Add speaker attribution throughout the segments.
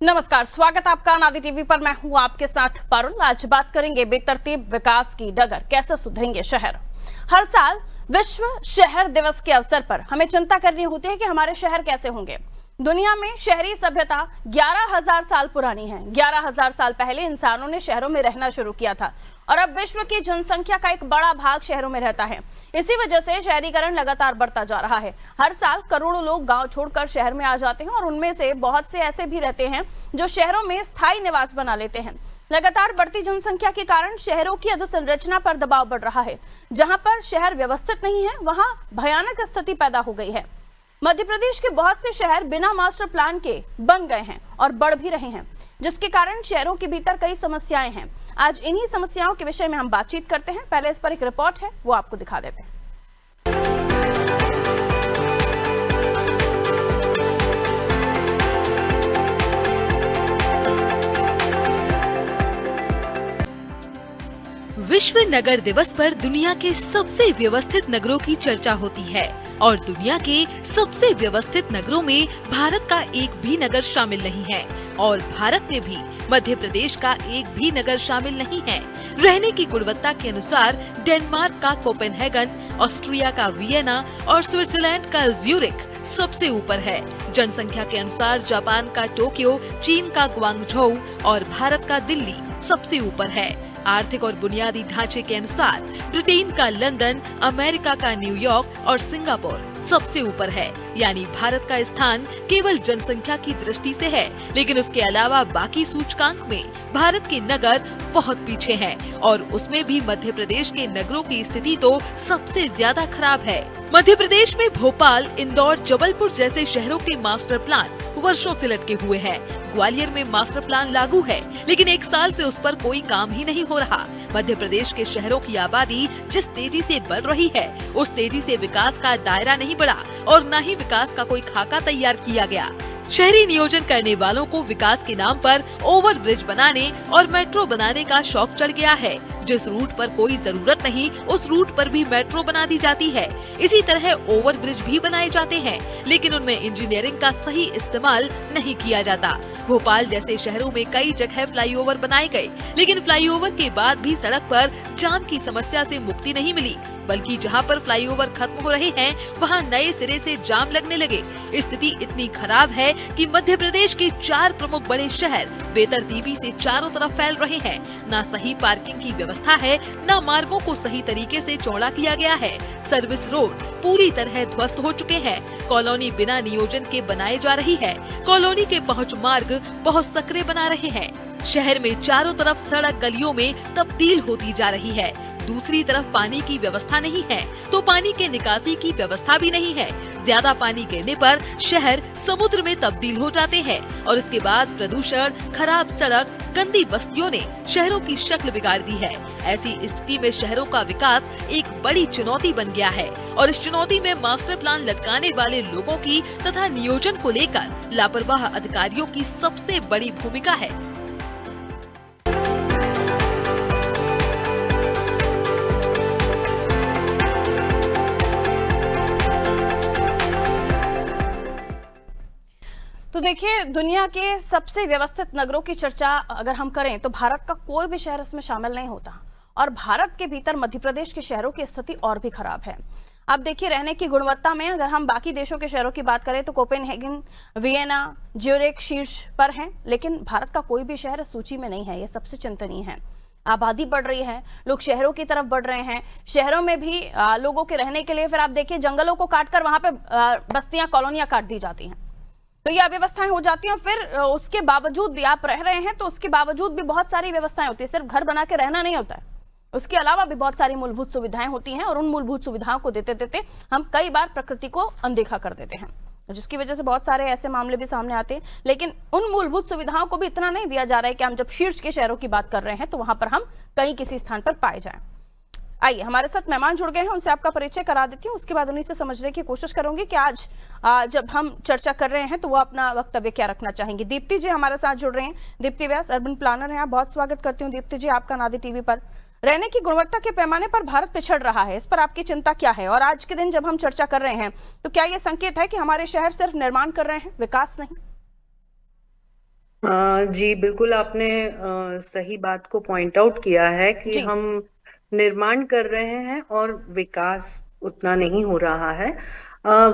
Speaker 1: नमस्कार, स्वागत आपका नादी टीवी पर। मैं हूं आपके साथ पारुल। आज बात करेंगे बेतरतीब विकास की डगर, कैसे सुधरेंगे शहर। हर साल विश्व शहर दिवस के अवसर पर हमें चिंता करनी होती है कि हमारे शहर कैसे होंगे। दुनिया में शहरी सभ्यता 11,000 साल पुरानी है। 11,000 साल पहले इंसानों ने शहरों में रहना शुरू किया था और अब विश्व की जनसंख्या का एक बड़ा भाग शहरों में रहता है। इसी वजह से शहरीकरण लगातार बढ़ता जा रहा है। हर साल करोड़ों लोग गांव छोड़कर शहर में आ जाते हैं और उनमें से बहुत से ऐसे भी रहते हैं जो शहरों में स्थायी निवास बना लेते हैं। लगातार बढ़ती जनसंख्या के कारण शहरों की अधोसंरचना पर दबाव बढ़ रहा है। जहां पर शहर व्यवस्थित नहीं है, वहां भयानक स्थिति पैदा हो गई है। मध्य प्रदेश के बहुत से शहर बिना मास्टर प्लान के बन गए हैं और बढ़ भी रहे हैं, जिसके कारण शहरों के भीतर कई समस्याएं हैं। आज इन्हीं समस्याओं के विषय में हम बातचीत करते हैं। पहले इस पर एक रिपोर्ट है, वो आपको दिखा देते हैं।
Speaker 2: विश्व नगर दिवस पर दुनिया के सबसे व्यवस्थित नगरों की चर्चा होती है और दुनिया के सबसे व्यवस्थित नगरों में भारत का एक भी नगर शामिल नहीं है और भारत में भी मध्य प्रदेश का एक भी नगर शामिल नहीं है। रहने की गुणवत्ता के अनुसार डेनमार्क का कोपेनहेगन, ऑस्ट्रिया का वियना और स्विट्जरलैंड का ज्यूरिख सबसे ऊपर है। जनसंख्या के अनुसार जापान का टोक्यो, चीन का ग्वांगझोउ और भारत का दिल्ली सबसे ऊपर है। आर्थिक और बुनियादी ढांचे के अनुसार ब्रिटेन का लंदन, अमेरिका का न्यूयॉर्क और सिंगापुर सबसे ऊपर है। यानी भारत का स्थान केवल जनसंख्या की दृष्टि से है, लेकिन उसके अलावा बाकी सूचकांक में भारत के नगर बहुत पीछे हैं और उसमें भी मध्य प्रदेश के नगरों की स्थिति तो सबसे ज्यादा खराब है। मध्य प्रदेश में भोपाल, इंदौर, जबलपुर जैसे शहरों के मास्टर प्लान वर्षों से लटके हुए हैं। ग्वालियर में मास्टर प्लान लागू है, लेकिन 1 साल से उस पर कोई काम ही नहीं हो रहा। मध्य प्रदेश के शहरों की आबादी जिस तेजी से बढ़ रही है, उस तेजी से विकास का दायरा नहीं बढ़ा और न ही विकास का कोई खाका तैयार किया गया। शहरी नियोजन करने वालों को विकास के नाम पर ओवर ब्रिज बनाने और मेट्रो बनाने का शौक चढ़ गया है। जिस रूट पर कोई जरूरत नहीं, उस रूट पर भी मेट्रो बना दी जाती है। इसी तरह ओवर ब्रिज भी बनाए जाते हैं, लेकिन उनमें इंजीनियरिंग का सही इस्तेमाल नहीं किया जाता। भोपाल जैसे शहरों में कई जगह फ्लाईओवर बनाए गए, लेकिन फ्लाईओवर के बाद भी सड़क पर जाम की समस्या से मुक्ति नहीं मिली, बल्कि जहां पर फ्लाईओवर खत्म हो रहे हैं, वहां नए सिरे से जाम लगने लगे। स्थिति इतनी खराब है कि मध्य प्रदेश के 4 प्रमुख बड़े शहर बेतरतीबी से चारों तरफ फैल रहे हैं। न सही पार्किंग की व्यवस्था है, न मार्गों को सही तरीके से चौड़ा किया गया है। सर्विस रोड पूरी तरह ध्वस्त हो चुके हैं। कॉलोनी बिना नियोजन के बनाई जा रही है। कॉलोनी के पहुंच मार्ग बहुत संकरे बना रहे हैं। शहर में चारों तरफ सड़क गलियों में तब्दील होती जा रही है। दूसरी तरफ पानी की व्यवस्था नहीं है, तो पानी के निकासी की व्यवस्था भी नहीं है। ज्यादा पानी गिरने पर शहर समुद्र में तब्दील हो जाते हैं और इसके बाद प्रदूषण, खराब सड़क, गंदी बस्तियों ने शहरों की शक्ल बिगाड़ दी है। ऐसी स्थिति में शहरों का विकास एक बड़ी चुनौती बन गया है और इस चुनौती में मास्टर प्लान लटकाने वाले लोगों की तथा नियोजन को लेकर लापरवाह अधिकारियों की सबसे बड़ी भूमिका है।
Speaker 1: तो देखिए, दुनिया के सबसे व्यवस्थित नगरों की चर्चा अगर हम करें तो भारत का कोई भी शहर इसमें शामिल नहीं होता और भारत के भीतर मध्य प्रदेश के शहरों की स्थिति और भी खराब है। अब देखिए, रहने की गुणवत्ता में अगर हम बाकी देशों के शहरों की बात करें तो कोपेनहेगन, वियना, ज्यूरिख शीर्ष पर हैं, लेकिन भारत का कोई भी शहर इस सूची में नहीं है। ये सबसे चिंतनीय है। आबादी बढ़ रही है, लोग शहरों की तरफ बढ़ रहे हैं। शहरों में भी लोगों के रहने के लिए फिर आप देखिए जंगलों को काटकर वहां पे बस्तियां, कॉलोनियां काट दी जाती हैं, तो ये अव्यवस्थाएं हो जाती हैं। फिर उसके बावजूद भी आप रह रहे हैं तो उसके बावजूद भी बहुत सारी व्यवस्थाएं होती है। सिर्फ घर बना के रहना नहीं होता है, उसके अलावा भी बहुत सारी मूलभूत सुविधाएं होती हैं और उन मूलभूत सुविधाओं को देते देते हम कई बार प्रकृति को अनदेखा कर देते हैं, जिसकी वजह से बहुत सारे ऐसे मामले भी सामने आते हैं। लेकिन उन मूलभूत सुविधाओं को भी इतना नहीं दिया जा रहा है कि हम जब शीर्ष के शहरों की बात कर रहे हैं तो वहां पर हम कहीं किसी स्थान पर पाए जाएं। आइए, हमारे साथ मेहमान जुड़ गए हैं, उनसे आपका परिचय करा देती हूँ, उसके बाद उन्हीं से समझने की कोशिश करूंगी कि आज जब हम चर्चा कर रहे हैं तो वो अपना वक्तव्य क्या रखना चाहेंगी। दीप्ति जी हमारे साथ जुड़ रहे हैं। दीप्ति व्यास, अर्बन प्लानर हैं। आप बहुत स्वागत करती हूँ दीप्ति जी आपका नादी टीवी पर। रहने की गुणवत्ता के पैमाने पर भारत पिछड़ रहा है, इस पर आपकी चिंता क्या है? और आज के दिन जब हम चर्चा कर रहे हैं तो क्या ये संकेत है कि हमारे शहर सिर्फ निर्माण कर रहे हैं, विकास नहीं?
Speaker 3: जी बिल्कुल, आपने सही बात को पॉइंट आउट किया है कि
Speaker 1: जी।
Speaker 3: हम निर्माण कर रहे हैं और विकास उतना नहीं हो रहा है।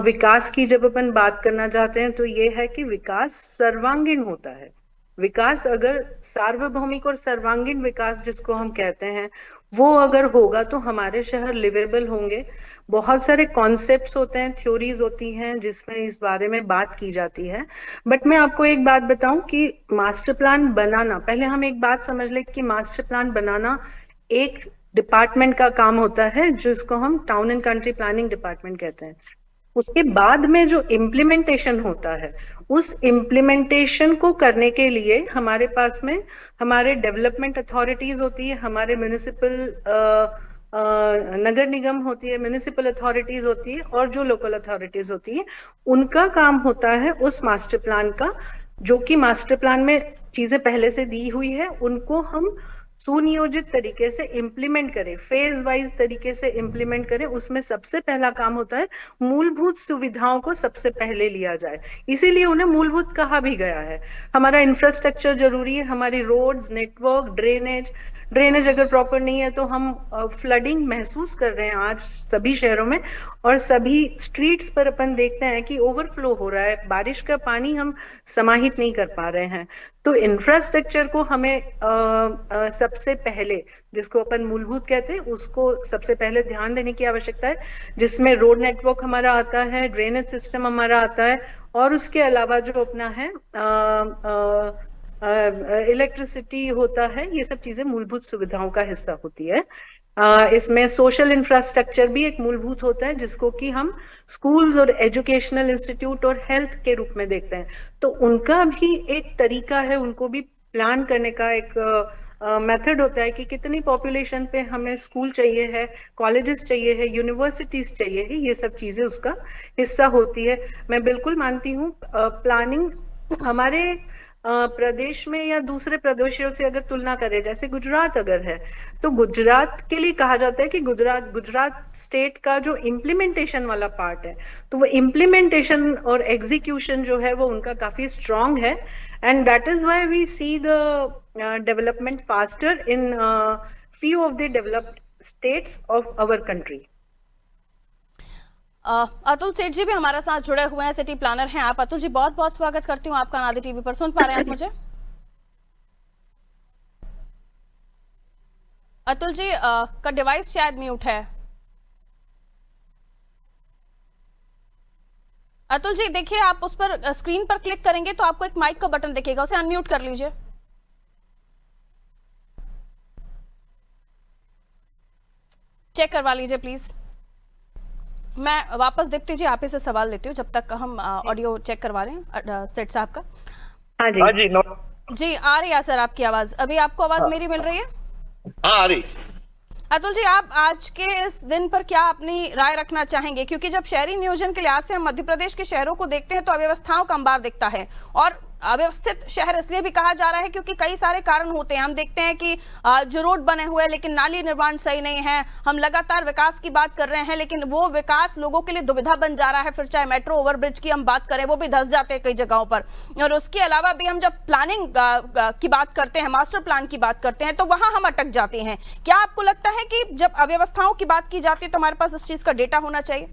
Speaker 3: विकास की जब अपन बात करना चाहते हैं तो ये है कि विकास सर्वांगीण होता है। विकास अगर सार्वभौमिक और सर्वांगीण विकास जिसको हम कहते हैं, वो अगर होगा तो हमारे शहर लिवेबल होंगे। बहुत सारे कॉन्सेप्ट्स होते हैं, थ्योरीज होती हैं जिसमें इस बारे में बात की जाती है। बट मैं आपको एक बात बताऊं कि मास्टर प्लान बनाना, पहले हम एक बात समझ ले कि मास्टर प्लान बनाना एक डिपार्टमेंट का काम होता है जिसको हम town and country planning department कहते हैं। उसके बाद में जो इम्प्लीमेंटेशन होता है, उस इम्प्लीमेंटेशन को करने के लिए हमारे पास में हमारे डेवलपमेंट अथॉरिटीज होती है, हमारे म्युनिसिपल नगर निगम होती है, म्युनिसिपल अथॉरिटीज होती है, और जो लोकल अथॉरिटीज होती है, उनका काम होता है उस मास्टर प्लान का, जो कि मास्टर प्लान में चीजें पहले से दी हुई है उनको हम सुनियोजित तरीके से इम्प्लीमेंट करें, फेज वाइज तरीके से इम्प्लीमेंट करें। उसमें सबसे पहला काम होता है मूलभूत सुविधाओं को सबसे पहले लिया जाए, इसीलिए उन्हें मूलभूत कहा भी गया है। हमारा इंफ्रास्ट्रक्चर जरूरी है, हमारी रोड्स, नेटवर्क, ड्रेनेज। ड्रेनेज अगर प्रॉपर नहीं है तो हम फ्लडिंग महसूस कर रहे हैं आज सभी शहरों में, और सभी स्ट्रीट्स पर अपन देखते हैं कि ओवरफ्लो हो रहा है, बारिश का पानी हम समाहित नहीं कर पा रहे हैं। तो इंफ्रास्ट्रक्चर को हमें सबसे पहले, जिसको अपन मूलभूत कहते हैं, उसको सबसे पहले ध्यान देने की आवश्यकता है, जिसमें रोड नेटवर्क हमारा आता है, ड्रेनेज सिस्टम हमारा आता है, और उसके अलावा जो अपना है इलेक्ट्रिसिटी होता है। ये सब चीजें मूलभूत सुविधाओं का हिस्सा होती है। इसमें सोशल इंफ्रास्ट्रक्चर भी एक मूलभूत होता है, जिसको कि हम स्कूल्स और एजुकेशनल इंस्टीट्यूट और हेल्थ के रूप में देखते हैं। तो उनका भी एक तरीका है, उनको भी प्लान करने का एक मेथड होता है कि कितनी पॉपुलेशन पे हमें स्कूल चाहिए है, कॉलेजेस चाहिए है, यूनिवर्सिटीज चाहिए है। ये सब चीजें उसका हिस्सा होती है। मैं बिल्कुल मानती हूँ प्लानिंग हमारे प्रदेश में या दूसरे प्रदेशों से अगर तुलना करें, जैसे गुजरात अगर है, तो गुजरात के लिए कहा जाता है कि गुजरात स्टेट का जो इम्प्लीमेंटेशन वाला पार्ट है, तो वो इम्प्लीमेंटेशन और एग्जीक्यूशन जो है वो उनका काफी स्ट्रांग है। And that is why we see the development faster in few of the developed states of our country.
Speaker 1: Atul Seth ji भी हमारे साथ जुड़े हुए हैं, सिटी प्लानर हैं आप। अतुल जी, बहुत बहुत स्वागत करती हूँ आपका नादी टीवी पर। सुन पा रहे हैं आप मुझे? अतुल जी का डिवाइस शायद म्यूट है। अतुल जी देखिए, आप उस पर स्क्रीन पर क्लिक करेंगे तो आपको एक माइक का बटन दिखेगा, उसे अनम्यूट कर लीजिए। चेक करवा लीजिए प्लीज। मैं वापस दीप्ति जी आप ही से सवाल लेती हूँ जब तक हम ऑडियो चेक करवा रहे हैं सेठ साहब का।
Speaker 3: हाँ जी,
Speaker 4: हाँ जी,
Speaker 1: जी आ रही है सर आपकी आवाज। अभी आपको आवाज मेरी मिल रही है?
Speaker 4: हाँ आ रही।
Speaker 1: अतुल जी, आप आज के इस दिन पर क्या अपनी राय रखना चाहेंगे? क्योंकि जब शहरी नियोजन के लिहाज से हम मध्य प्रदेश के शहरों को देखते हैं तो अव्यवस्थाओं का अंबार दिखता है, और अव्यवस्थित शहर इसलिए भी कहा जा रहा है क्योंकि कई सारे कारण होते हैं। हम देखते हैं कि जो रोड बने हुए हैं लेकिन नाली निर्माण सही नहीं है। हम लगातार विकास की बात कर रहे हैं लेकिन वो विकास लोगों के लिए दुविधा बन जा रहा है। फिर चाहे मेट्रो ओवरब्रिज की हम बात करें, वो भी धंस जाते हैं कई जगहों पर। और उसके अलावा भी हम जब प्लानिंग की बात करते हैं, मास्टर प्लान की बात करते हैं, तो वहां हम अटक जाते हैं। क्या आपको लगता है कि जब अव्यवस्थाओं की बात की जाती है तो हमारे पास इस चीज का डेटा होना चाहिए?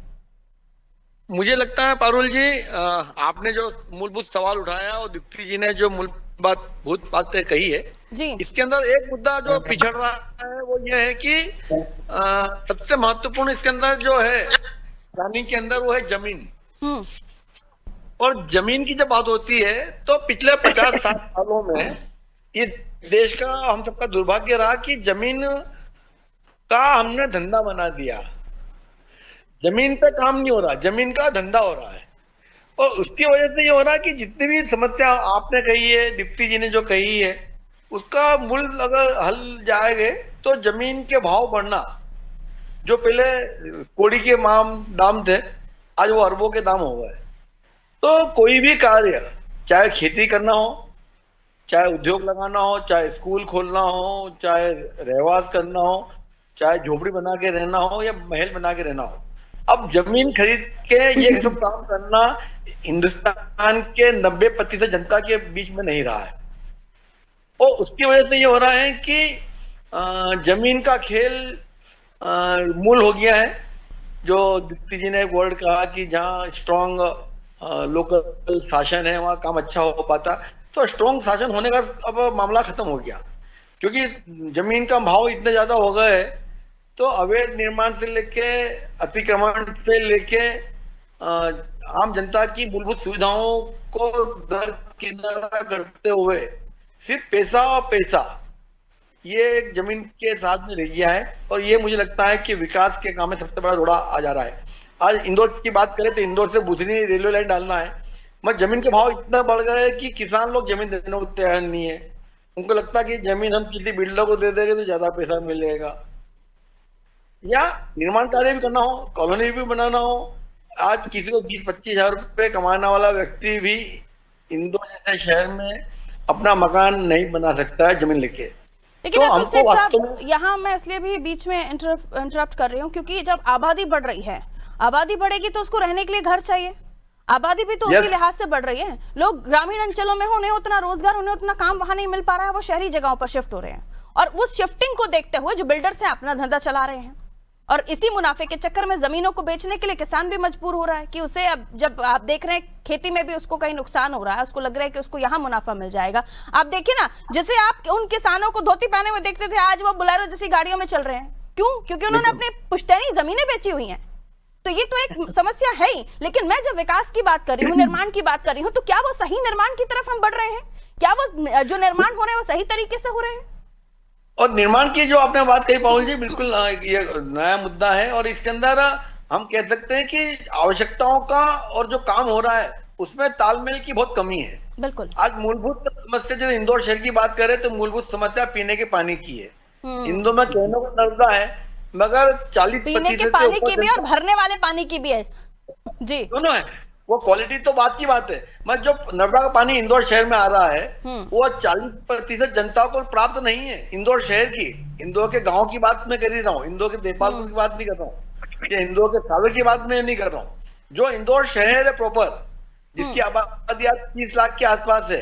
Speaker 4: मुझे लगता है पारुल जी, आपने जो मूलभूत सवाल उठाया और दीप्ति जी ने जो मूलभूत बातें कही है
Speaker 1: जी,
Speaker 4: इसके अंदर एक मुद्दा जो पिछड़ रहा है वो ये है कि सबसे महत्वपूर्ण इसके अंदर जो है प्लानिंग के अंदर वो है जमीन। और जमीन की जब बात होती है तो पिछले 50-60 सालों में ये देश का, हम सबका दुर्भाग्य रहा कि जमीन का हमने धंधा बना दिया। जमीन पे काम नहीं हो रहा, जमीन का धंधा हो रहा है। और उसकी वजह से ये हो रहा है कि जितनी भी समस्या आपने कही है, दीप्ति जी ने जो कही है, उसका मूल अगर हल जाएंगे तो जमीन के भाव बढ़ना, जो पहले कौड़ी के दाम थे, आज वो अरबों के दाम हो गए। तो कोई भी कार्य, चाहे खेती करना हो, चाहे उद्योग लगाना हो, चाहे स्कूल खोलना हो, चाहे रहवास करना हो, चाहे झोपड़ी बना के रहना हो या महल बना के रहना हो, अब जमीन खरीद के ये सब काम करना हिंदुस्तान के 90% जनता के बीच में नहीं रहा है। और उसकी वजह से ये हो रहा है कि जमीन का खेल मूल हो गया है। जो दीप्ति जी ने वर्ड कहा कि जहाँ स्ट्रॉन्ग लोकल शासन है वहाँ काम अच्छा हो पाता, तो स्ट्रॉन्ग शासन होने का अब मामला खत्म हो गया, क्योंकि जमीन का भाव इतने ज्यादा हो गए है। तो अवैध निर्माण से लेके अतिक्रमण से लेके आम जनता की मूलभूत सुविधाओं को दरकिनारा करते हुए सिर्फ पैसा और पैसा ये एक जमीन के साथ में रह गया है। और ये मुझे लगता है कि विकास के काम में सबसे बड़ा रोड़ा आ जा रहा है। आज इंदौर की बात करें तो इंदौर से बुधनी रेलवे लाइन डालना है, मगर जमीन के भाव इतना बढ़ गए कि किसान लोग जमीन देने को तैयार नहीं है। उनको लगता है कि जमीन हम किसी बिल्डर को दे देंगे तो ज्यादा पैसा मिलेगा, या निर्माण कार्य भी करना हो, कॉलोनी भी बनाना हो। आज किसी को 20-25 हजार रुपए कमाने वाला व्यक्ति भी इंदौर जैसे शहर में अपना मकान नहीं बना सकता है जमीन लेके।
Speaker 1: लेकिन
Speaker 4: तो
Speaker 1: अतुल
Speaker 4: हमको
Speaker 1: सेठ
Speaker 4: वास्तव
Speaker 1: साहब, यहाँ मैं इसलिए भी बीच में इंटरप्ट कर रही हूँ क्योंकि जब आबादी बढ़ रही है, आबादी बढ़ेगी तो उसको रहने के लिए घर चाहिए। आबादी भी तो उसी लिहाज से बढ़ रही है। लोग ग्रामीण अंचलों में, उन्हें उतना रोजगार, उन्हें उतना काम वहां नहीं मिल पा रहा है, वो शहरी जगहों पर शिफ्ट हो रहे हैं। और उस शिफ्टिंग को देखते हुए जो बिल्डर्स हैं अपना धंधा चला रहे हैं, और इसी मुनाफे के चक्कर में जमीनों को बेचने के लिए किसान भी मजबूर हो रहा है कि उसे अब जब आप देख रहे हैं खेती में भी उसको कहीं नुकसान हो रहा है, उसको लग रहा है कि उसको यहाँ मुनाफा मिल जाएगा। आप देखिए ना, जैसे आप उन किसानों को धोती पहने हुए देखते थे, आज वो बुलेरो जैसी गाड़ियों में चल रहे हैं। क्यों? क्योंकि उन्होंने अपनी पुश्तैनी जमीनें बेची हुई हैं। तो ये तो एक समस्या है ही। लेकिन मैं जब विकास की बात कर रही हूँ, निर्माण की बात कर रही हूँ, तो क्या वो सही निर्माण की तरफ हम बढ़ रहे हैं? क्या वो जो निर्माण हो रहे हैं वो सही तरीके से हो रहे हैं?
Speaker 4: और निर्माण की जो आपने बात कही पाहुल जी, बिल्कुल ये नया मुद्दा है। और इसके अंदर हम कह सकते हैं कि आवश्यकताओं का और जो काम हो रहा है उसमें तालमेल की बहुत कमी है।
Speaker 1: बिल्कुल।
Speaker 4: आज मूलभूत समस्या, जैसे इंदौर शहर की बात करें तो मूलभूत समस्या पीने के पानी की है। इंदौर में कहने को नर्मदा है, मगर 40%
Speaker 1: पीने के पानी की भी और भरने वाले पानी की भी है जी, दोनों
Speaker 4: है। वो क्वालिटी तो बात की बात है, मगर जो नर्मदा का पानी इंदौर शहर में आ रहा है वो 40% जनता को प्राप्त नहीं है। इंदौर शहर की, इंदौर के गांव की बात मैं कर ही रहा हूँ, इंदौर के देखभाल की बात नहीं कर रहा हूँ, या इंदौर के सागर की बात मैं नहीं कर रहा हूँ। जो इंदौर शहर है प्रॉपर, जिसकी आबादी 30 लाख के आसपास है,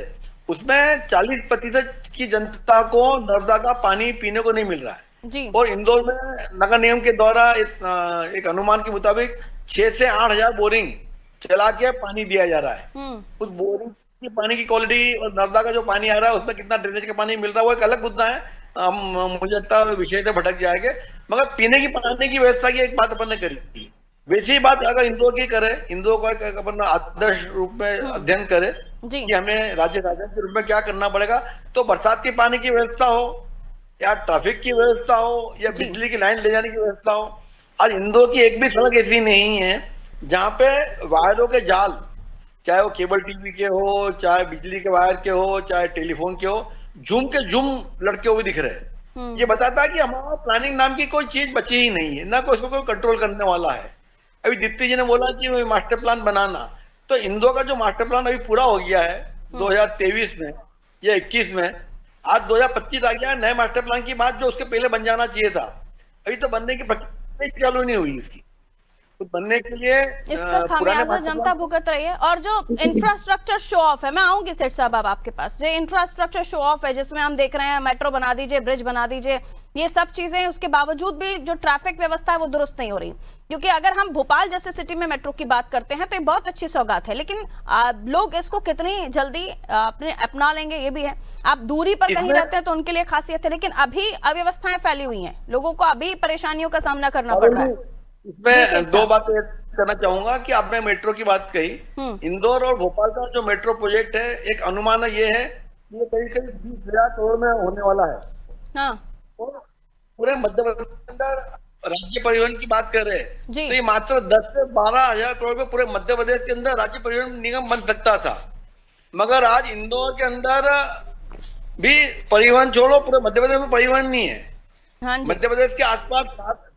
Speaker 4: उसमें 40% की जनता को नर्मदा का पानी पीने को नहीं मिल रहा है
Speaker 1: जी।
Speaker 4: और इंदौर में नगर निगम के द्वारा एक अनुमान के मुताबिक 6 से 8 हजार बोरिंग चला के पानी दिया जा रहा है। उस बोरिंग की पानी की क्वालिटी और नर्मदा का जो पानी आ रहा है उसमें कितना ड्रेनेज का पानी मिल रहा है वो एक अलग मुद्दा है। मुझे लगता है विषय से भटक जाएंगे, मगर पीने की पानी की व्यवस्था की एक बात अपन ने करी थी। वैसी ही बात अगर इंदौर की करे, इंदौर का एक अपन आदर्श रूप में अध्ययन करे कि हमें राज्य राजधानी के रूप में क्या करना पड़ेगा, तो बरसात के पानी की व्यवस्था हो, या ट्रैफिक की व्यवस्था हो, या बिजली की लाइन ले जाने की व्यवस्था हो। आज इंदौर की एक भी सड़क ऐसी नहीं है जहाँ पे वायरों के जाल, चाहे वो केबल टीवी के हो, चाहे बिजली के वायर के हो, चाहे टेलीफोन के हो, झूम के झूम लड़के हुए दिख रहे हैं। ये बताता है कि हमारा प्लानिंग नाम की कोई चीज बची ही नहीं है, ना कोई उसको कोई कंट्रोल करने वाला है। अभी दीप्ति जी ने बोला कि मास्टर प्लान बनाना, तो इंदौर का जो मास्टर प्लान अभी पूरा हो गया है 2023 में या 21 में, आज 2025 आ गया। नए मास्टर प्लान की बात जो उसके पहले बन जाना चाहिए था, अभी तो बनने की प्रक्रिया चालू नहीं हुई उसकी। तो बनने के लिए
Speaker 1: इसका खामियाजा जनता भुगत रही है। और जो इंफ्रास्ट्रक्चर शो ऑफ है, मैं आऊंगी सेठ साहब अब आपके पास, जो इंफ्रास्ट्रक्चर शो ऑफ है जिसमें हम देख रहे हैं मेट्रो बना दीजिए, ब्रिज बना दीजिए, ये सब चीजें, उसके बावजूद भी जो ट्रैफिक व्यवस्था है वो दुरुस्त नहीं हो रही। क्योंकि अगर हम भोपाल जैसे सिटी में मेट्रो की बात करते हैं तो ये बहुत अच्छी सौगात है, लेकिन लोग इसको कितनी जल्दी अपना लेंगे ये भी है। आप दूरी पर कहीं रहते हैं तो उनके लिए खासियत है, लेकिन अभी अव्यवस्थाएं फैली हुई हैं, लोगों को अभी परेशानियों का सामना करना पड़ रहा है।
Speaker 4: इसमें दो बातें करना चाहूंगा कि आपने मेट्रो की बात कही, इंदौर और भोपाल का जो मेट्रो प्रोजेक्ट है, एक अनुमान ये है कि ये करीब 20,000 करोड़ में होने वाला है।
Speaker 1: हाँ।
Speaker 4: और पूरे मध्य प्रदेश के अंदर राज्य परिवहन की बात कर रहे हैं तो ये मात्र 10 से 12 हजार करोड़ में पूरे मध्य प्रदेश के अंदर राज्य परिवहन निगम बन सकता था। मगर आज इंदौर के अंदर भी परिवहन छोड़ो, पूरे मध्य प्रदेश में परिवहन नहीं है। मध्य प्रदेश के आसपास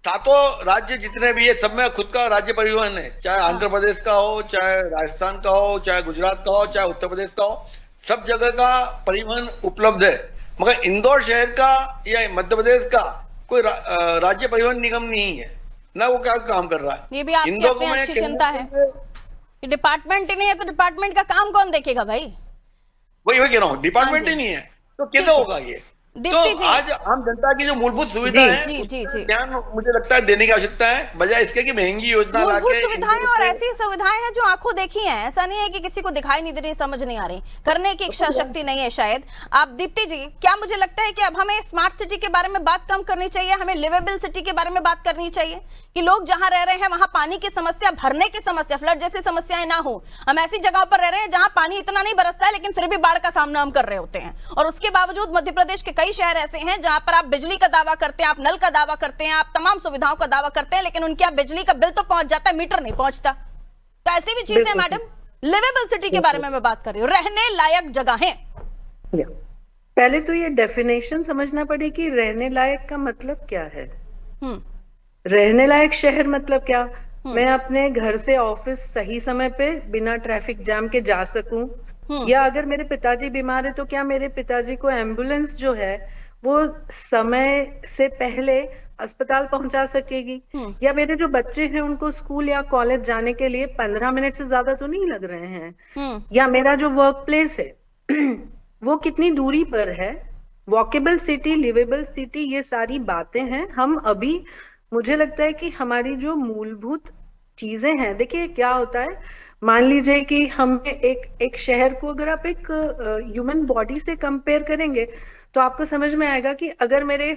Speaker 4: सातों राज्य जितने भी है सब में खुद का राज्य परिवहन है, चाहे आंध्र प्रदेश का हो, चाहे राजस्थान का हो, चाहे गुजरात का हो, चाहे उत्तर प्रदेश का हो, सब जगह का परिवहन उपलब्ध है। मगर इंदौर शहर का या मध्य प्रदेश का कोई राज्य परिवहन निगम नहीं है, ना वो क्या काम कर रहा है।
Speaker 1: ये भी आपकी अपनी अच्छी चिंता है। डिपार्टमेंट ही नहीं है तो डिपार्टमेंट का काम कौन देखेगा भाई?
Speaker 4: वही कह रहा हूँ, डिपार्टमेंट ही नहीं है तो कैसे होगा ये? तो आज आम जनता की जो मूलभूत सुविधा है, ध्यान मुझे लगता है देने की आवश्यकता है, बजाय इसके कि महंगी योजना लाके।
Speaker 1: सुविधाएं और ऐसी सुविधाएं हैं जो आंखों देखी हैं, ऐसा नहीं है कि किसी को दिखाई नहीं दे रही, समझ नहीं आ रही, करने की इच्छा शक्ति नहीं है शायद। आप दीप्ति जी, क्या मुझे लगता है कि अब हमें स्मार्ट सिटी के बारे में बात कम करनी चाहिए, हमें लिवेबल सिटी के बारे में बात करनी चाहिए कि लोग जहां रह रहे हैं वहां पानी की समस्या, भरने की समस्या, फ्लड जैसी समस्याएं ना हो। हम ऐसी जगह पर रह रहे हैं जहां पानी इतना नहीं बरसता है, लेकिन फिर भी बाढ़ का सामना हम कर रहे होते हैं, और उसके बावजूद मध्य प्रदेश के कई शहर ऐसे हैं जहां पर आप बिजली का दावा करते हैं, आप नल का दावा करते हैं, आप तमाम सुविधाओं का दावा करते हैं, लेकिन उनके यहाँ बिजली का बिल तो पहुंच जाता है, मीटर नहीं पहुंचता। तो ऐसी भी चीजें मैडम, लिवेबल सिटी के बारे में मैं बात कर रही हूँ, रहने लायक जगहें।
Speaker 3: पहले तो ये डेफिनेशन समझना पड़ेगी, रहने लायक का मतलब क्या है। रहने लायक शहर मतलब क्या? मैं अपने घर से ऑफिस सही समय पे बिना ट्रैफिक जाम के जा सकूं, या अगर मेरे पिताजी बीमार है तो क्या मेरे पिताजी को एम्बुलेंस जो है वो समय से पहले अस्पताल पहुंचा सकेगी, या मेरे जो बच्चे हैं उनको स्कूल या कॉलेज जाने के लिए 15 मिनट से ज्यादा तो नहीं लग रहे हैं, या मेरा जो वर्क प्लेस है वो कितनी दूरी पर है। वॉकेबल सिटी, लिवेबल सिटी, ये सारी बातें हैं। हम अभी, मुझे लगता है कि हमारी जो मूलभूत चीजें हैं, देखिए क्या होता है, मान लीजिए कि हम एक शहर को अगर आप एक ह्यूमन बॉडी से कंपेयर करेंगे तो आपको समझ में आएगा कि अगर मेरे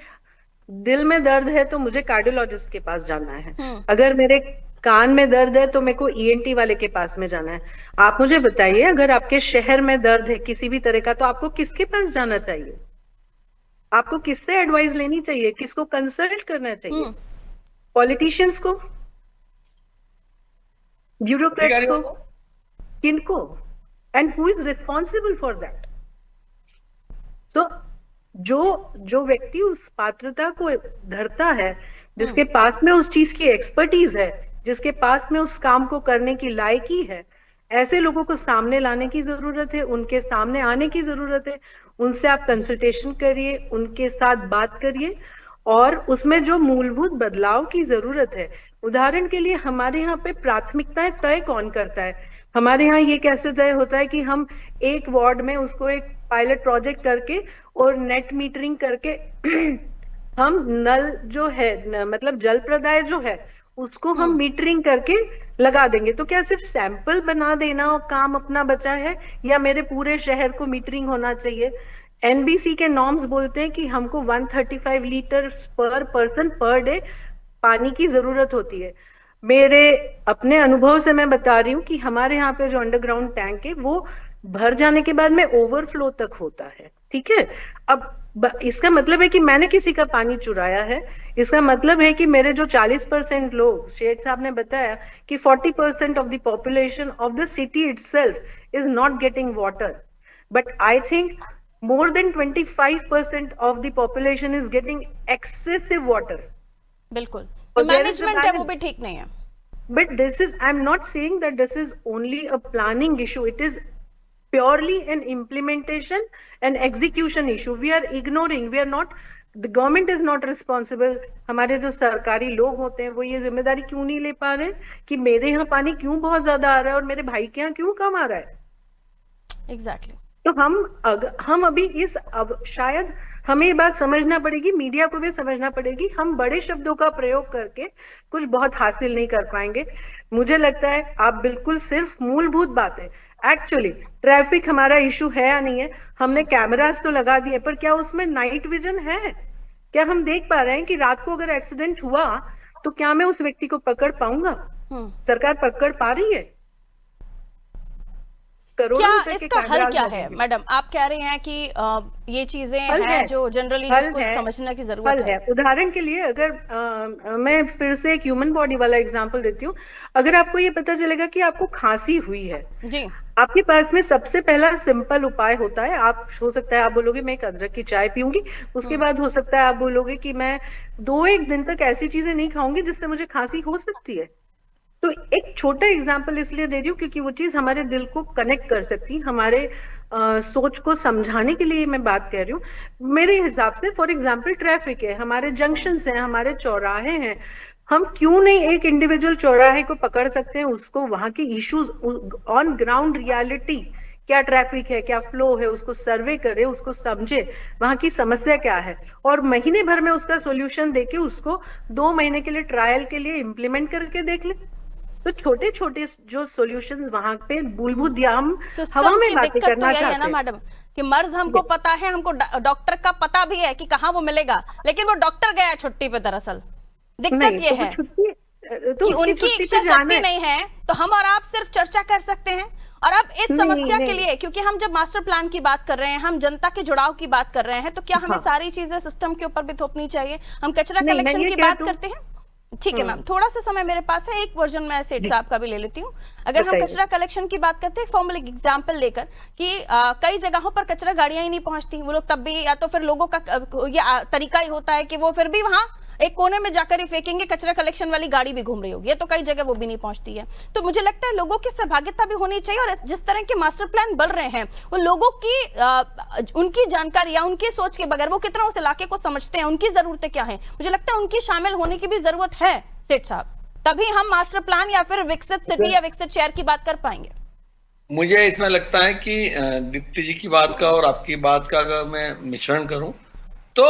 Speaker 3: दिल में दर्द है तो मुझे कार्डियोलॉजिस्ट के पास जाना है, अगर मेरे कान में दर्द है तो मेरे को ईएनटी वाले के पास में जाना है। आप मुझे बताइए, अगर आपके शहर में दर्द है किसी भी तरह का तो आपको किसके पास जाना चाहिए? आपको किससे एडवाइस लेनी चाहिए? किसको कंसल्ट करना चाहिए? पॉलिटिशियंस को, ब्यूरोक्रेट्स को, किनको? And who is responsible for that? तो जो व्यक्ति उस पात्रता को धरता है, जिसके पास में उस चीज की एक्सपर्टीज है, जिसके पास में उस काम को करने की लायकी है, ऐसे लोगों को सामने लाने की जरूरत है, उनके सामने आने की जरूरत है। उनसे आप कंसल्टेशन करिए, उनके साथ बात करिए, और उसमें जो मूलभूत बदलाव की जरूरत है, उदाहरण के लिए हमारे यहाँ पे प्राथमिकताएं तय कौन करता है? हमारे यहाँ ये कैसे तय होता है कि हम एक वार्ड में उसको एक पायलट प्रोजेक्ट करके और नेट मीटरिंग करके हम नल जो है, मतलब जल प्रदाय जो है, उसको हम मीटरिंग करके लगा देंगे। तो क्या सिर्फ सैंपल बना देना और काम अपना बचा है, या मेरे पूरे शहर को मीटरिंग होना चाहिए? एनबीसी के नॉर्म्स बोलते हैं कि हमको 135 लीटर पर पर्सन पर डे पानी की जरूरत होती है। मेरे अपने अनुभव से मैं बता रही हूँ कि हमारे यहाँ पे जो अंडरग्राउंड टैंक है वो भर जाने के बाद में ओवरफ्लो तक होता है। ठीक है, अब इसका मतलब है कि मैंने किसी का पानी चुराया है। इसका मतलब है कि मेरे जो 40% लोग, शेख साहब ने बताया कि 40% of the population of the city itself is not getting water, but I think more than 25% of the population is getting excessive water.
Speaker 1: बिल्कुल, तो मैनेजमेंट है वो भी ठीक नहीं है।
Speaker 3: But this is, I'm not saying that this is only a planning issue. It is purely an implementation and execution issue. We are ignoring. We are not. The government is not responsible. हमारे जो सरकारी लोग होते हैं वो ये जिम्मेदारी क्यों नहीं ले पा रहे कि मेरे यहाँ पानी क्यों बहुत ज्यादा आ रहा है और मेरे भाई के यहाँ क्यों कम आ रहा है?
Speaker 1: Exactly.
Speaker 3: तो हम अभी शायद हमें ये बात समझना पड़ेगी, मीडिया को भी समझना पड़ेगी, हम बड़े शब्दों का प्रयोग करके कुछ बहुत हासिल नहीं कर पाएंगे। मुझे लगता है आप बिल्कुल सिर्फ मूलभूत बातें, एक्चुअली ट्रैफिक हमारा इशू है या नहीं है, हमने कैमरास तो लगा दिए, पर क्या उसमें नाइट विजन है? क्या हम देख पा रहे हैं कि रात को अगर एक्सीडेंट हुआ तो क्या मैं उस व्यक्ति को पकड़ पाऊंगा? सरकार पकड़ पा रही है?
Speaker 1: क्या इसका हल क्या है मैडम? आप कह रहे हैं कि ये चीजें हैं जो जनरली जिसको समझने की जरूरत है।
Speaker 3: उदाहरण के लिए अगर मैं फिर से एक ह्यूमन बॉडी वाला एग्जांपल देती हूँ, अगर आपको ये पता चलेगा कि आपको खांसी हुई है
Speaker 1: जी,
Speaker 3: आपके पास में सबसे पहला सिंपल उपाय होता है, आप हो सकता है आप बोलोगे मैं एक अदरक की चाय पीऊंगी, उसके बाद हो सकता है आप बोलोगे कि मैं 2-1 दिन तक ऐसी चीजें नहीं खाऊंगी जिससे मुझे खांसी हो सकती है। तो एक छोटा एग्जाम्पल इसलिए दे रही हूँ क्योंकि वो चीज हमारे दिल को कनेक्ट कर सकती, हमारे सोच को समझाने के लिए मैं बात कर रही हूँ। मेरे हिसाब से फॉर एग्जाम्पल ट्रैफिक है, हमारे जंक्शंस हैं, हमारे चौराहे हैं, हम क्यों नहीं एक इंडिविजुअल चौराहे को पकड़ सकते हैं, उसको वहां की इश्यूज ऑन ग्राउंड रियलिटी क्या ट्रैफिक है, क्या फ्लो है, उसको सर्वे करे, उसको समझे वहां की समस्या क्या है, और महीने भर में उसका सोल्यूशन देके उसको 2 महीने के लिए ट्रायल के लिए इम्प्लीमेंट करके देख ले। तो छोटे छोटे जो सॉल्यूशंस वहां पे बुलबुदियाम हवा में बातें करना
Speaker 1: तो
Speaker 3: चाहते हैं
Speaker 1: मैडम कि मर्ज हमको पता है, हमको डॉक्टर का पता भी है कि कहाँ वो मिलेगा, लेकिन वो डॉक्टर गया है छुट्टी पे। दरअसल दिक्कत ये है
Speaker 3: तो
Speaker 1: कि उनकी इच्छा शक्ति नहीं है, तो हम और आप सिर्फ चर्चा कर सकते हैं। और अब इस समस्या के लिए, क्योंकि हम जब मास्टर प्लान की बात कर रहे हैं, हम जनता के जुड़ाव की बात कर रहे हैं, तो क्या हमें सारी चीजें सिस्टम के ऊपर भी थोपनी चाहिए? हम कचरा कलेक्शन की बात करते हैं, ठीक है मैम, थोड़ा सा समय मेरे पास है, एक वर्जन मैं सेठ साहब का भी ले लेती हूँ। अगर हम कचरा कलेक्शन की बात करते हैं, फॉर्मल एग्जांपल लेकर कि कई जगहों पर कचरा गाड़ियां ही नहीं पहुंचती, वो लोग तब भी, या तो फिर लोगों का ये तरीका ही होता है कि वो फिर भी वहां एक कोने में जाकर ही फेंकेंगे, कचरा कलेक्शन वाली गाड़ी भी घूम रही होगी, ये तो कई जगह वो भी नहीं पहुंचती है। तो मुझे लगता है लोगों की सहभागिता भी होनी चाहिए, और जिस तरह के मास्टर प्लान बन रहे हैं वो लोगों की उनकी जानकारी या उनकी सोच के बगैर वो कितना उस इलाके को समझते हैं, उनकी जरूरतें क्या है, मुझे लगता है उनकी शामिल होने की भी जरूरत है सेठ साहब, तभी हम मास्टर प्लान या फिर विकसित सिटी या विकसित शहर की बात कर पाएंगे।
Speaker 4: मुझे इसमें लगता है कि दीप्ति जी की बात का और आपकी बात का अगर मैं मिश्रण करूं तो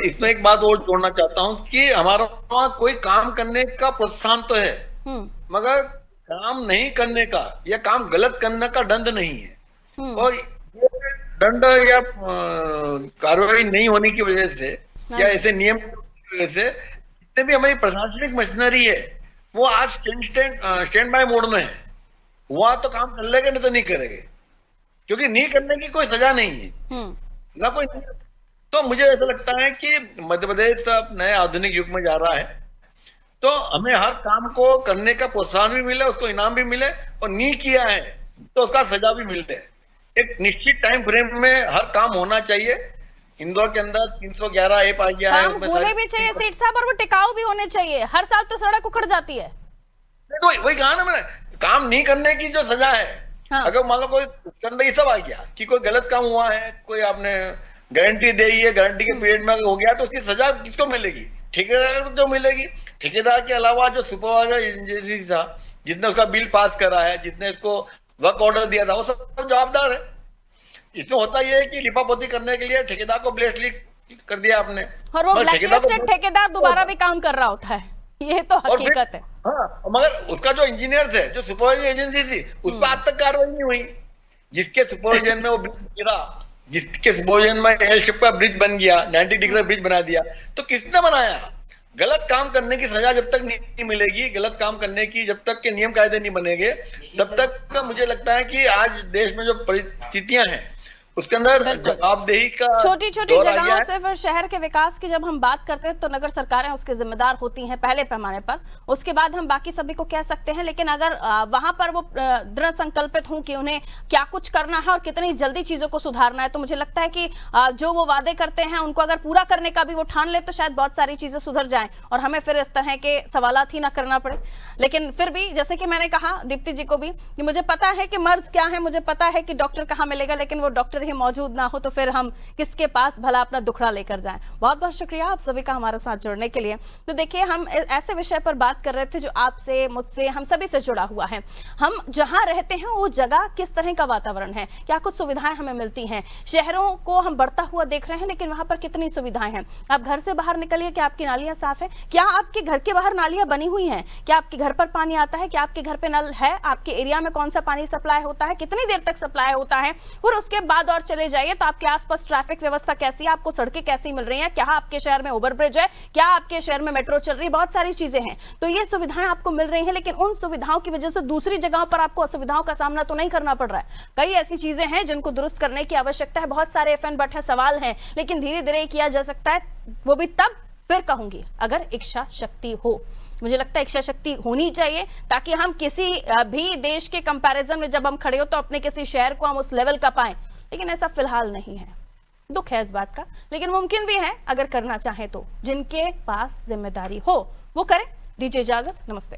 Speaker 4: इसमें एक बात और जोड़ना चाहता हूं कि हमारा वहां कोई काम करने का प्रोत्साहन तो है, मगर काम नहीं करने का या काम गलत करने का दंड नहीं है। और ये दंड या कार्रवाई नहीं होने की वजह से या ऐसे नियम की वजह से जितने भी हमारी प्रशासनिक मशीनरी है वो आज स्टैंड बाय मोड में है। हुआ तो काम कर लेंगे, नहीं तो नहीं करेंगे, क्योंकि नहीं करने की कोई सजा नहीं है ना कोई। तो मुझे ऐसा लगता है कि मध्य प्रदेश अब नए आधुनिक युग में जा रहा है, तो हमें हर काम को करने का प्रोत्साहन भी मिले, उसको इनाम भी मिले, और नहीं किया है तो उसका सजा भी मिलते है। एक निश्चित टाइम फ्रेम में हर काम होना चाहिए। इंदौर के अंदर 311 ऐप आ गया है,
Speaker 1: होने भी चाहिए सेठ साहब, और वो टिकाऊ भी होने चाहिए। हर साल तो सड़क उखड़ जाती है,
Speaker 4: तो वही कहा ना मैंने, काम नहीं करने की जो सजा है। अगर मान लो कोई अंदर ये सब आ गया कि कोई गलत काम हुआ है, कोई आपने गारंटी दे है, गारंटी के पीरियड में हो गया, तो उसकी सजा किसको मिलेगी? ठेकेदार को मिलेगी। ठेकेदार के अलावा जो सुपरवाइजर एजेंसी था, जिसने उसका बिल पास करा है, जिसने इसको वर्क ऑर्डर दिया था, वो सब जवाबदार है। इसमें होता यह है कि लिपापोती करने के लिए ठेकेदार को ब्लैकलिस्ट कर दिया आपने,
Speaker 1: और वो ब्लैकलिस्टेड ठेकेदार दोबारा भी काम कर रहा होता है, ये तो हकीकत है।
Speaker 4: हाँ, मगर उसका जो इंजीनियर थे, जो सुपरवाइजर एजेंसी थी, उस पर आज तक कार्रवाई नहीं हुई। जिसके सुपरविजन में वो ब्रिज गिरा, जिसके सुपरविजन में एल शेप का ब्रिज बन गया, 90 डिग्री ब्रिज बना दिया, तो किसने बनाया? गलत काम करने की सजा जब तक नहीं मिलेगी, गलत काम करने की जब तक के नियम कायदे नहीं बनेंगे, तब तक मुझे लगता है कि आज देश में जो परिस्थितियां हैं उसके अंदर जवाबदेही का
Speaker 1: छोटी छोटी जगहों से फिर शहर के विकास की जब हम बात करते हैं तो नगर सरकारें उसके जिम्मेदार होती हैं पहले पैमाने पर, उसके बाद हम बाकी सभी को कह सकते हैं। लेकिन अगर वहां पर वो दृढ़ संकल्पित हों कि उन्हें क्या कुछ करना है और कितनी जल्दी चीजों को सुधारना है, तो मुझे लगता है कि जो वो वादे करते हैं उनको अगर पूरा करने का भी वो ठान ले तो शायद बहुत सारी चीजें सुधर जाएं और हमें फिर इस तरह के सवालात ही ना करना पड़े। लेकिन फिर भी जैसे कि मैंने कहा दीप्ति जी को भी कि मुझे पता है कि मर्ज क्या है, मुझे पता है कि डॉक्टर कहाँ मिलेगा, लेकिन वो डॉक्टर ही मौजूद ना हो तो फिर हम किसके पास भला अपना दुखड़ा लेकर जाएं। बहुत बहुत शुक्रिया आप सभी का हमारे साथ जुड़ने के लिए। तो देखिए, हम ऐसे विषय पर बात कर रहे थे जो आपसे, मुझसे, हम सभी से जुड़ा हुआ है। हम जहां रहते हैं वो जगह किस तरह का वातावरण है, क्या कुछ सुविधाएं हमें मिलती हैं। शहरों को हम बढ़ता हुआ देख रहे हैं, लेकिन वहां पर कितनी सुविधाएं हैं। आप घर से बाहर निकलिए, क्या आपकी नालियां साफ है? क्या आपके घर के बाहर नालियां बनी हुई हैं? क्या आपके घर पर पानी आता है? क्या आपके घर पे नल है? आपके एरिया में कौन सा पानी सप्लाई होता है, कितनी देर तक सप्लाई होता है? और उसके बाद और चले जाइए तो आपके आसपास ट्रैफिक व्यवस्था कैसी है, आपको सड़कें कैसी मिल रही हैं, क्या आपके शहर में ओवरब्रिज है, क्या आपके शहर में मेट्रो चल रही है, बहुत सारी चीजें हैं। तो ये सुविधाएं आपको मिल रही हैं, लेकिन उन सुविधाओं की वजह से दूसरी जगहों पर आपको असुविधाओं का सामना तो नहीं करना पड़ रहा है। कई ऐसी चीजें हैं जिनको दुरुस्त करने की आवश्यकता है, बहुत सारे एफएन बट है, सवाल हैं, लेकिन धीरे धीरे किया जा सकता है। वो भी तब, फिर कहूंगी, अगर इच्छा शक्ति हो। मुझे लगता है इच्छा शक्ति होनी चाहिए ताकि हम किसी भी देश के कंपैरिजन में जब हम खड़े हो तो अपने किसी शहर को हम उस लेवल का पाएं, लेकिन ऐसा फिलहाल नहीं है। दुख है इस बात का, लेकिन मुमकिन भी है अगर करना चाहे तो। जिनके पास जिम्मेदारी हो वो करें। दीजिए इजाजत, नमस्ते।